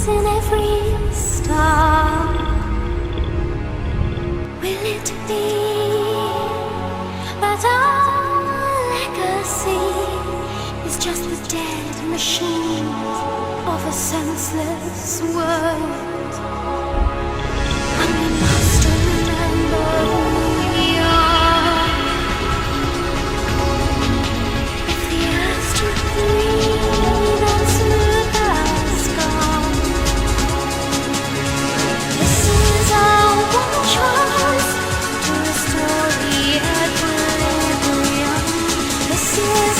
in every star. Will it be that our legacy is just the dead machine of a senseless world? And we must remember who we are. If the earth to breathe and smooth our scar, this is our one chance to restore the equilibrium. This is